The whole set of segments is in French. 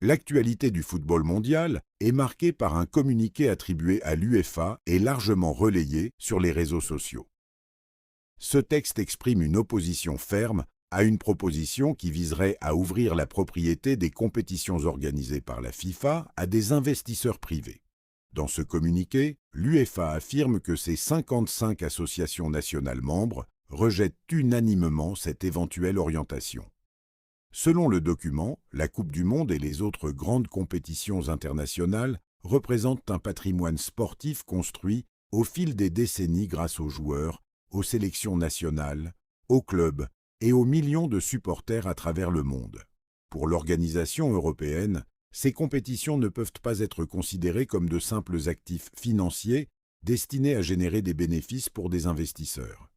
L'actualité du football mondial est marquée par un communiqué attribué à l'UEFA et largement relayé sur les réseaux sociaux. Ce texte exprime une opposition ferme à une proposition qui viserait à ouvrir la propriété des compétitions organisées par la FIFA à des investisseurs privés. Dans ce communiqué, l'UEFA affirme que ses 55 associations nationales membres rejettent unanimement cette éventuelle orientation. Selon le document, la Coupe du Monde et les autres grandes compétitions internationales représentent un patrimoine sportif construit au fil des décennies grâce aux joueurs, aux sélections nationales, aux clubs et aux millions de supporters à travers le monde. Pour l'organisation européenne, ces compétitions ne peuvent pas être considérées comme de simples actifs financiers destinés à générer des bénéfices pour des investisseurs.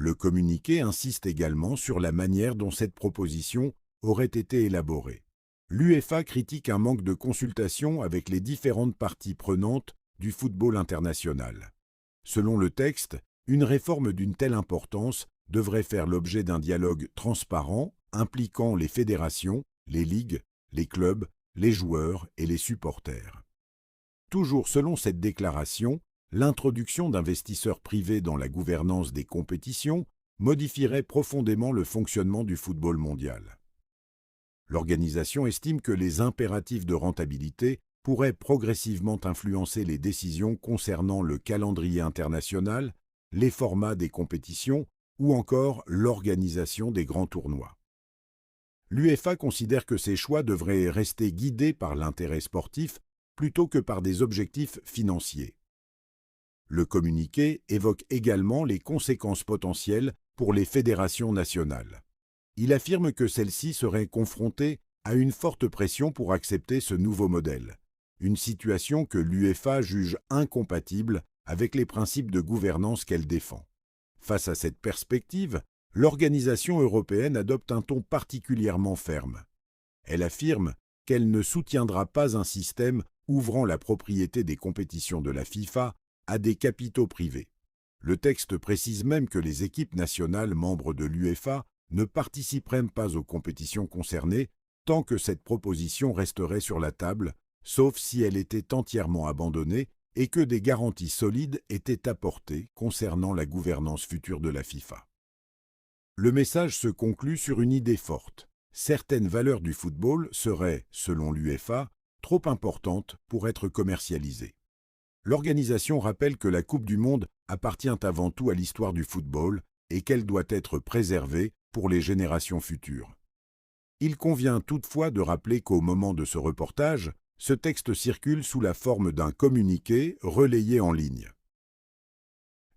Le communiqué insiste également sur la manière dont cette proposition aurait été élaborée. L'UEFA critique un manque de consultation avec les différentes parties prenantes du football international. Selon le texte, une réforme d'une telle importance devrait faire l'objet d'un dialogue transparent impliquant les fédérations, les ligues, les clubs, les joueurs et les supporters. Toujours selon cette déclaration, l'introduction d'investisseurs privés dans la gouvernance des compétitions modifierait profondément le fonctionnement du football mondial. L'organisation estime que les impératifs de rentabilité pourraient progressivement influencer les décisions concernant le calendrier international, les formats des compétitions ou encore l'organisation des grands tournois. L'UEFA considère que ces choix devraient rester guidés par l'intérêt sportif plutôt que par des objectifs financiers. Le communiqué évoque également les conséquences potentielles pour les fédérations nationales. Il affirme que celles-ci seraient confrontées à une forte pression pour accepter ce nouveau modèle, une situation que l'UEFA juge incompatible avec les principes de gouvernance qu'elle défend. Face à cette perspective, l'organisation européenne adopte un ton particulièrement ferme. Elle affirme qu'elle ne soutiendra pas un système ouvrant la propriété des compétitions de la FIFA à des capitaux privés. Le texte précise même que les équipes nationales membres de l'UEFA ne participeraient pas aux compétitions concernées tant que cette proposition resterait sur la table, sauf si elle était entièrement abandonnée et que des garanties solides étaient apportées concernant la gouvernance future de la FIFA. Le message se conclut sur une idée forte. Certaines valeurs du football seraient, selon l'UEFA, trop importantes pour être commercialisées. L'organisation rappelle que la Coupe du Monde appartient avant tout à l'histoire du football et qu'elle doit être préservée pour les générations futures. Il convient toutefois de rappeler qu'au moment de ce reportage, ce texte circule sous la forme d'un communiqué relayé en ligne.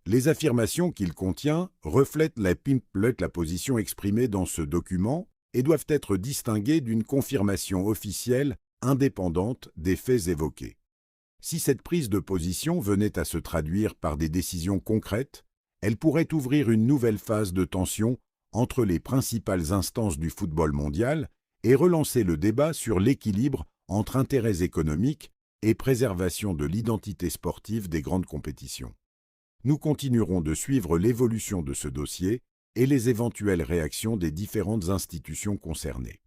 Les affirmations qu'il contient reflètent la position exprimée dans ce document et doivent être distinguées d'une confirmation officielle indépendante des faits évoqués. Si cette prise de position venait à se traduire par des décisions concrètes, elle pourrait ouvrir une nouvelle phase de tension entre les principales instances du football mondial et relancer le débat sur l'équilibre entre intérêts économiques et préservation de l'identité sportive des grandes compétitions. Nous continuerons de suivre l'évolution de ce dossier et les éventuelles réactions des différentes institutions concernées.